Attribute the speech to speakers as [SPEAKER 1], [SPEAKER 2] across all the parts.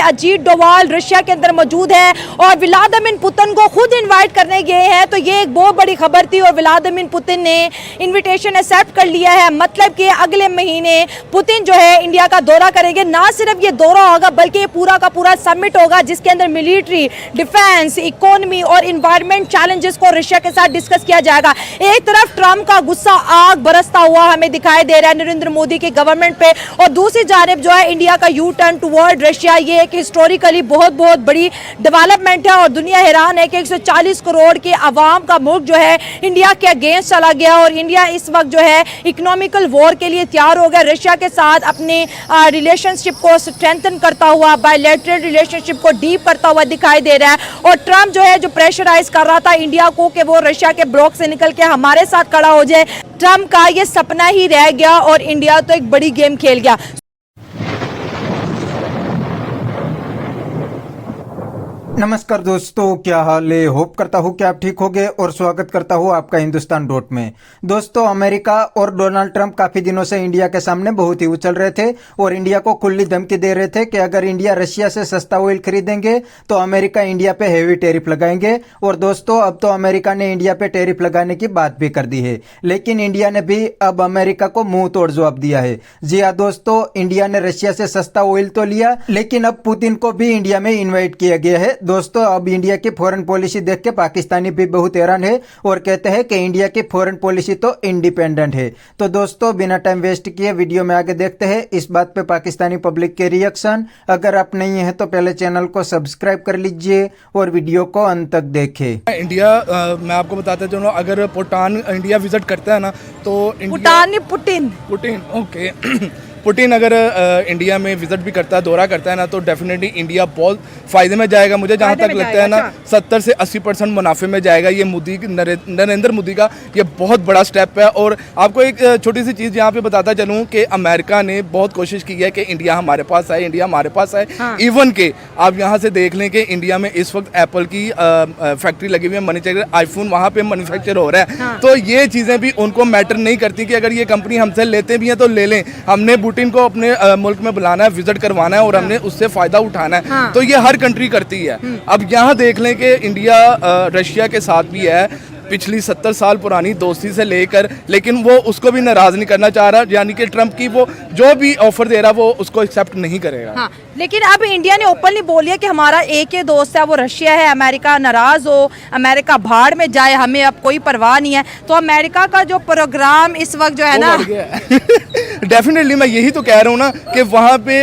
[SPEAKER 1] Ajit Doval Russia के अंदर मौजूद है और व्लादिमीर पुतिन को खुद इनवाइट करने गए हैं। तो ये एक बहुत बड़ी खबर थी और व्लादिमीर पुतिन ने इनविटेशन एक्सेप्ट कर लिया है। मतलब कि अगले महीने पुतिन जो है इंडिया का दौरा करेंगे। ना सिर्फ ये दौरा होगा बल्कि ये पूरा का पूरा समिट होगा जिसके अंदर मिलिट्री, डिफेंस, इकोनॉमी और इन्वायरमेंट चैलेंजेस को रशिया के साथ डिस्कस किया जाएगा। एक तरफ ट्रंप का गुस्सा आग बरसता हुआ हमें दिखाई दे रहा है नरेंद्र मोदी की गवर्नमेंट पे और दूसरी जानिब जो है इंडिया का यू टर्न टुवर्ड रशिया। ये एक हिस्टोरिकली बहुत बड़ी डेवलपमेंट है और दुनिया हैरान है कि 140 करोड़ के अवाम का मुल्क जो है इंडिया के अगेंस्ट चला गया और इंडिया इस वक्त जो है इकोनॉमिकल वॉर के लिए तैयार हो गया। रशिया के साथ अपने रिलेशनशिप को स्ट्रेंथन करता हुआ, बायलैटरल रिलेशनशिप को डीप करता हुआ दिखाई दे रहा है और ट्रंप जो है जो प्रेशराइज कर रहा था इंडिया को कि वो रशिया के ब्लॉक से निकल के हमारे साथ खड़ा हो जाए, ट्रंप का ये सपना ही रह गया और इंडिया तो एक बड़ी गेम खेल गया।
[SPEAKER 2] नमस्कार दोस्तों, क्या हाल है? होप करता हूँ कि आप ठीक होंगे और स्वागत करता हूँ आपका हिंदुस्तान डॉट में। दोस्तों, अमेरिका और डोनाल्ड ट्रंप काफी दिनों से इंडिया के सामने बहुत ही उछल रहे थे और इंडिया को खुली धमकी दे रहे थे कि अगर इंडिया रशिया से सस्ता ऑयल खरीदेंगे तो अमेरिका इंडिया पे हेवी टैरिफ लगाएंगे। और दोस्तों, अब तो अमेरिका ने इंडिया पे टैरिफ लगाने की बात भी कर दी है, लेकिन इंडिया ने भी अब अमेरिका को मुंह तोड़ जवाब दिया है। जी हाँ दोस्तों, इंडिया ने रशिया से सस्ता ऑयल तो लिया, लेकिन अब पुतिन को भी इंडिया में इन्वाइट किया गया है। दोस्तों, अब इंडिया की फॉरेन पॉलिसी देख के पाकिस्तानी भी बहुत हैरान है और कहते हैं कि इंडिया की फॉरेन पॉलिसी तो इंडिपेंडेंट है। तो दोस्तों, बिना टाइम वेस्ट किए वीडियो में आगे देखते हैं इस बात पे पाकिस्तानी पब्लिक के रिएक्शन। अगर आप नहीं है तो पहले चैनल को सब्सक्राइब कर लीजिए और वीडियो को अंत तक देखें।
[SPEAKER 3] इंडिया मैं आपको बताता चलूं, अगर पुतिन इंडिया विजिट करता है ना तो पुतिन ओके पुतिन अगर इंडिया में विजिट भी करता है, दौरा करता है ना, तो डेफिनेटली इंडिया बहुत फायदे में जाएगा। मुझे जहाँ तक लगता है ना 70 से 80% मुनाफे में जाएगा। ये मोदी नरेंद्र मोदी का ये बहुत बड़ा स्टेप है। और आपको एक छोटी सी चीज़ यहाँ पे बताता चलूँ कि अमेरिका ने बहुत कोशिश की है कि इंडिया हमारे पास आए, इंडिया हमारे पास आए। इवन के आप यहाँ से देख लें कि इंडिया में इस वक्त एप्पल की फैक्ट्री लगी हुई है, मैन्युफैक्चर आईफोन वहाँ पे मैन्युफैक्चर हो रहा है। तो ये चीज़ें भी उनको मैटर नहीं करती कि अगर ये कंपनी हमसे लेते भी हैं तो ले लें। हमने पुतिन को अपने मुल्क में बुलाना है, विजिट करवाना है और हमने उससे फायदा उठाना है। तो ये हर कंट्री करती है। अब यहाँ देख लें कि इंडिया रशिया के साथ भी है, पिछली 70 साल पुरानी दोस्ती से लेकर, लेकिन वो उसको भी नाराज नहीं करना चाह रहा। यानी कि ट्रंप की वो जो भी ऑफर दे रहा वो उसको एक्सेप्ट नहीं करेगा।
[SPEAKER 1] हाँ, लेकिन अब इंडिया ने ओपनली बोल दिया कि हमारा एक ही दोस्त है वो रशिया है। अमेरिका नाराज हो, अमेरिका भाड़ में जाए, हमें अब कोई परवाह नहीं है। तो अमेरिका का जो प्रोग्राम इस वक्त जो है ना
[SPEAKER 3] डेफिनेटली मैं यही तो कह रहा हूँ ना कि वहाँ पे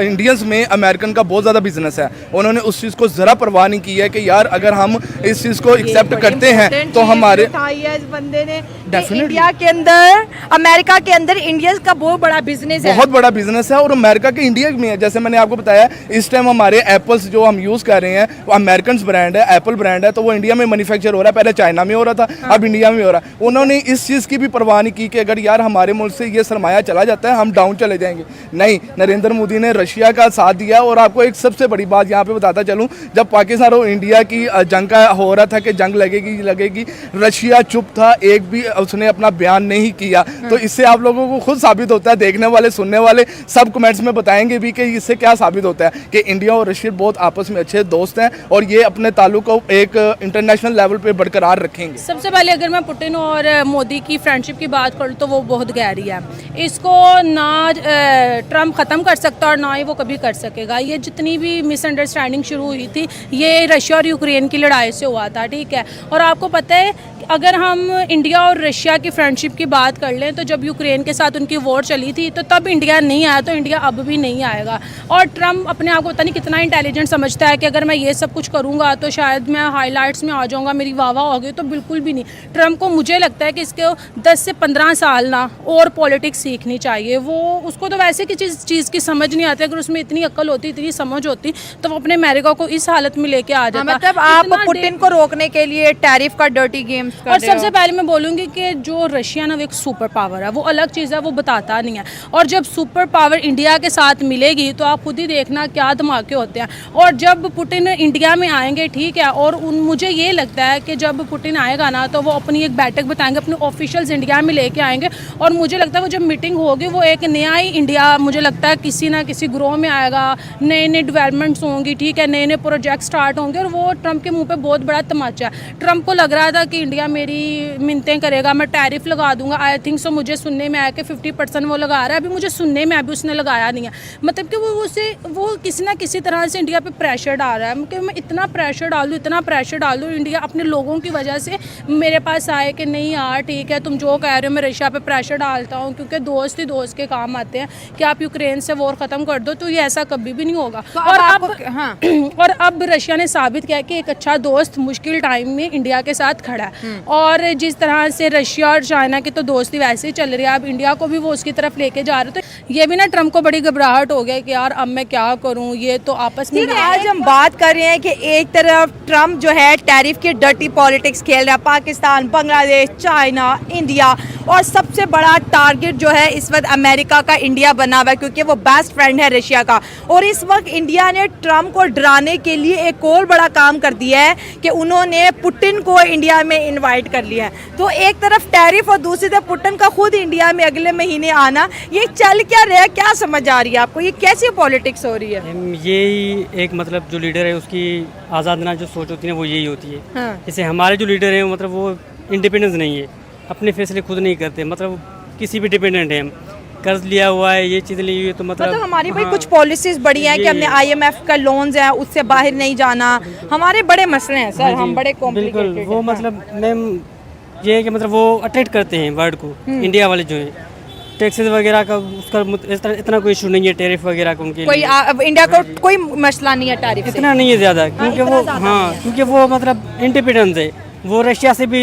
[SPEAKER 3] इंडियंस में अमेरिकन का बहुत ज़्यादा बिजनेस है। उन्होंने उस चीज़ को ज़रा परवाह नहीं की है कि यार अगर हम इस चीज़ को एक्सेप्ट करते हैं तो हमारे
[SPEAKER 1] इस बंदे ने इंडिया के अंदर, अमेरिका के अंदर इंडियंस का बहुत बड़ा बिजनेस है,
[SPEAKER 3] बहुत बड़ा बिजनेस है। और अमेरिका के इंडिया में है, जैसे मैंने आपको बताया इस टाइम हमारे एप्पल्स जो हम यूज़ कर रहे हैं वो अमेरिकन ब्रांड है, एप्पल ब्रांड है। तो वो इंडिया में मैन्युफैक्चर हो रहा है, पहले चाइना में हो रहा था, अब इंडिया में हो रहा है। उन्होंने इस चीज़ की भी परवाह नहीं की कि अगर यार हमारे मुल्क से ये सरमाया चला जाता है हम डाउन चले जाएंगे। नहीं, नरेंद्र मोदी ने रशिया का साथ दिया। और आपको एक सबसे बड़ी बात यहाँ पे बताता चलूँ, जब पाकिस्तान और इंडिया की जंग का हो रहा था कि जंग लगेगी, रशिया चुप था, एक भी उसने अपना बयान नहीं किया। तो इससे आप लोगों को खुद साबित होता है, देखने वाले सुनने वाले सब कमेंट्स में बताएंगे भी कि इससे क्या साबित होता है कि इंडिया और रशिया बहुत आपस में अच्छे दोस्त हैं और ये अपने ताल्लुक को एक इंटरनेशनल लेवल पे बरकरार रखेंगे।
[SPEAKER 4] सबसे पहले अगर मैं पुतिन और मोदी की फ्रेंडशिप की बात करूँ तो वो बहुत गहरी है। इसको ना ट्रंप ख़त्म कर सकता और ना ही वो कभी कर सकेगा। ये जितनी भी मिसअंडरस्टैंडिंग शुरू हुई थी ये रशिया और यूक्रेन की लड़ाई से हुआ था, ठीक है। और आपको पता है अगर हम इंडिया और रशिया की फ्रेंडशिप की बात कर लें तो जब यूक्रेन के साथ उनकी वॉर चली थी तो तब इंडिया नहीं आया, तो इंडिया अब भी नहीं आएगा। और ट्रंप अपने आप को पता नहीं कितना इंटेलिजेंट समझता है कि अगर मैं ये सब कुछ करूँगा तो शायद मैं हाईलाइट्स में आ जाऊँगा, मेरी वाह वाह होगी। तो बिल्कुल भी नहीं। ट्रंप को मुझे लगता है कि इसके 10 से 15 साल ना और पॉलिटिक्स सीखनी चाहिए। वो उसको तो वैसे की चीज़ की समझ नहीं आती। अगर उसमें इतनी अक्ल होती, इतनी समझ होती तो वो अपने अमेरिका को इस हालत में लेके आ जाता।
[SPEAKER 1] मतलब आप पुतिन को रोकने के लिए टैरिफ का डर्टी गेम कर
[SPEAKER 4] और
[SPEAKER 1] रहे हो।
[SPEAKER 4] सबसे पहले मैं बोलूँगी कि जो रशिया ना वो एक सुपर पावर है, वो अलग चीज़ है, वो बताता नहीं है। और जब सुपर पावर इंडिया के साथ मिलेगी तो आप खुद ही देखना क्या धमाके होते हैं। और जब पुतिन इंडिया में आएंगे, ठीक है, और मुझे ये लगता है कि जब पुतिन आएगा ना तो वो अपनी एक बैठक बताएंगे, अपने ऑफिशियल्स इंडिया में लेके आएंगे। और मुझे लगता है वो जब मीटिंग होगी वो एक नया ही इंडिया, मुझे लगता है किसी ना किसी ग्रोह में आएगा, नए नए डेवलपमेंट्स होंगी, ठीक है, नए नए प्रोजेक्ट स्टार्ट होंगे। और वो ट्रंप के मुंह पे बहुत बड़ा तमाचा है। ट्रंप को लग रहा था कि इंडिया मेरी मिन्नतें करेगा, मैं टैरिफ लगा दूंगा। आई थिंक सो मुझे सुनने में आया कि 50% वो लगा रहा है। अभी मुझे सुनने में अभी उसने लगाया नहीं है, मतलब कि वो किसी ना किसी तरह से इंडिया पे प्रेशर डाल रहा है कि मैं इतना प्रेशर डाल दूँ इंडिया अपने लोगों की वजह से मेरे पास आए कि नहीं यार ठीक है तुम जो कह रहे हो, मैं रशिया पे प्रेशर डालता हूँ, क्योंकि दोस्त ही दोस्त के काम आते हैं कि आप यूक्रेन से वॉर ख़त्म कर दो। तो ये ऐसा कभी भी नहीं होगा।
[SPEAKER 1] तो
[SPEAKER 4] और
[SPEAKER 1] अब
[SPEAKER 4] अब
[SPEAKER 1] हाँ।
[SPEAKER 4] और अब रशिया ने साबित किया कि एक अच्छा दोस्त मुश्किल टाइम में इंडिया के साथ खड़ा है। और जिस तरह से रशिया और चाइना की तो दोस्ती वैसे ही चल रही है, अब इंडिया को भी वो उसकी तरफ लेके जा रहे। तो ये भी ना ट्रंप को बड़ी घबराहट हो गया कि यार अब मैं क्या करूँ, ये तो आपस में।
[SPEAKER 1] आज हम बात कर रहे हैं कि एक तरफ ट्रंप जो है टैरिफ की डर्टी पॉलिटिक्स खेल रहा है, पाकिस्तान, बांग्लादेश, चाइना, इंडिया, और सबसे बड़ा टारगेट जो है इस वक्त अमेरिका का इंडिया बना हुआ है, क्योंकि वो बेस्ट फ्रेंड है रशिया का। और इस वक्त इंडिया ने ट्रंप को डराने के लिए एक और बड़ा काम कर दिया है कि उन्होंने पुतिन को इंडिया में इनवाइट कर लिया है। तो एक तरफ टैरिफ और दूसरी तरफ पुतिन का खुद इंडिया में अगले महीने आना, ये चल क्या रहा है, क्या समझ आ रही है आपको, ये कैसी पॉलिटिक्स हो रही है?
[SPEAKER 5] यही एक मतलब जो लीडर है उसकी आज़ादना जो सोच होती है वो यही होती है।
[SPEAKER 1] हाँ।
[SPEAKER 5] जैसे हमारे जो लीडर हैं मतलब वो इंडिपेंडेंस नहीं है, अपने फैसले खुद नहीं करते, मतलब किसी भी डिपेंडेंट है। हम कर्ज लिया हुआ है, ये चीज़ ली हुई है, तो मतलब
[SPEAKER 1] हमारी भाई
[SPEAKER 5] हाँ,
[SPEAKER 1] कुछ पॉलिसीज बड़ी हैं कि
[SPEAKER 5] ये-
[SPEAKER 1] हमने IMF का लोन्स हैं उससे बाहर नहीं जाना, हमारे बड़े मसले हैं सर,
[SPEAKER 5] हाँ
[SPEAKER 1] हम
[SPEAKER 5] जी,
[SPEAKER 1] बड़े
[SPEAKER 5] बिल्कुल
[SPEAKER 1] कॉम्प्लिकेटेड
[SPEAKER 5] वो मतलब मैम ये है कि मतलब वो अट्रैक्ट करते हैं वर्ल्ड को, इंडिया वाले जो है टैक्सेस वगैरह का उसका इतना कोई इशू नहीं है, टैरिफ वगैरह का उनके
[SPEAKER 1] कोई
[SPEAKER 5] लिए
[SPEAKER 1] अब इंडिया को कोई मसला नहीं है टैरिफ से।
[SPEAKER 5] इतना नहीं है ज़्यादा, क्योंकि
[SPEAKER 1] इतना
[SPEAKER 5] वो
[SPEAKER 1] ज़्यादा
[SPEAKER 5] हाँ
[SPEAKER 1] नहीं है।
[SPEAKER 5] क्योंकि वो मतलब इंडिपेंडेंस है। वो रशिया से भी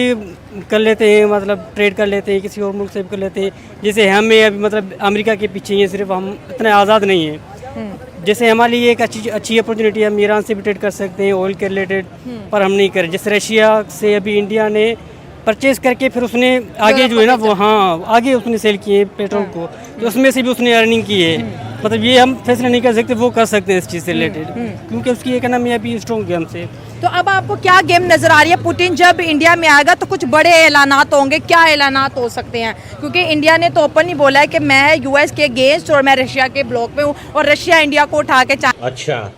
[SPEAKER 5] कर लेते हैं, मतलब ट्रेड कर लेते हैं, किसी और मुल्क से भी कर लेते हैं। जैसे हमें अभी मतलब अमेरिका के पीछे ही है, सिर्फ हम इतने आज़ाद नहीं हैं। जैसे हमारे लिए एक अच्छी अपॉर्चुनिटी है, हम ईरान से भी ट्रेड कर सकते हैं ऑयल के रिलेटेड, पर हम नहीं करें। जैसे रशिया से अभी इंडिया ने परचेज करके फिर उसने आगे जो है ना वो हाँ आगे उसने सेल किए पेट्रोल को, तो उसमें से भी उसने अर्निंग की है। मतलब ये हम फैसला नहीं कर सकते, वो कर सकते हैं इस चीज़ से रिलेटेड, क्योंकि उसकी इकोनॉमी अभी स्ट्रॉन्ग है हमसे।
[SPEAKER 1] तो अब आपको क्या गेम नजर आ रही है? पुतिन जब इंडिया में आएगा तो कुछ बड़े ऐलानात होंगे, क्या ऐलानात हो सकते हैं? क्योंकि इंडिया ने तो ओपन ही बोला है कि मैं US के अगेंस्ट और मैं रशिया के ब्लॉक में हूँ, और रशिया इंडिया को उठा के
[SPEAKER 6] अच्छा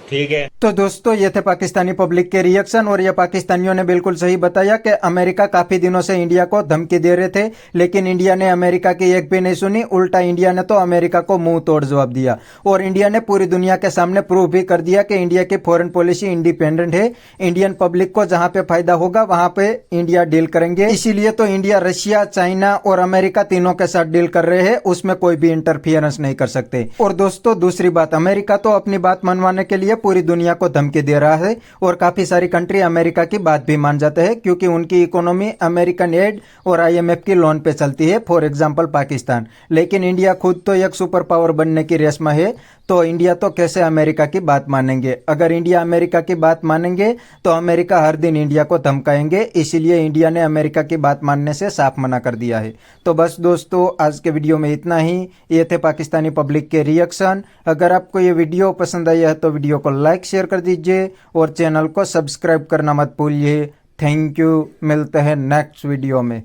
[SPEAKER 6] ठीक है।
[SPEAKER 2] तो दोस्तों ये थे पाकिस्तानी पब्लिक के रिएक्शन, और ये पाकिस्तानियों ने बिल्कुल सही बताया कि अमेरिका काफी दिनों से इंडिया को धमकी दे रहे थे, लेकिन इंडिया ने अमेरिका की एक भी नहीं सुनी। उल्टा इंडिया ने तो अमेरिका को मुंह तोड़ जवाब दिया, और इंडिया ने पूरी दुनिया के सामने प्रूव भी कर दिया कि इंडिया की फॉरेन पॉलिसी इंडिपेंडेंट है। इंडियन पब्लिक को जहां पे फायदा होगा वहां पे इंडिया डील करेंगे। इसीलिए तो इंडिया रशिया, चाइना और अमेरिका तीनों के साथ डील कर रहे हैं, उसमें कोई भी इंटरफियरेंस नहीं कर सकते। और दोस्तों दूसरी बात, अमेरिका तो अपनी बात मनवाने के लिए पूरी दुनिया को धमकी दे रहा है, और काफी सारी कंट्री अमेरिका की बात भी मान जाते हैं, क्योंकि उनकी इकोनॉमी अमेरिकन एड और IMF की लोन पे चलती है, फॉर एग्जांपल पाकिस्तान। लेकिन इंडिया खुद तो एक सुपर पावर बनने की रेस में है, तो इंडिया तो कैसे अमेरिका की बात मानेंगे? अगर इंडिया अमेरिका की बात मानेंगे तो अमेरिका हर दिन इंडिया को धमकाएंगे, इसीलिए इंडिया ने अमेरिका की बात मानने से साफ मना कर दिया है। तो बस दोस्तों आज के वीडियो में इतना ही। ये थे पाकिस्तानी पब्लिक के रिएक्शन। अगर आपको ये वीडियो पसंद आई है तो वीडियो को लाइक शेयर कर दीजिए, और चैनल को सब्सक्राइब करना मत भूलिए। थैंक यू, मिलते हैं नेक्स्ट वीडियो में।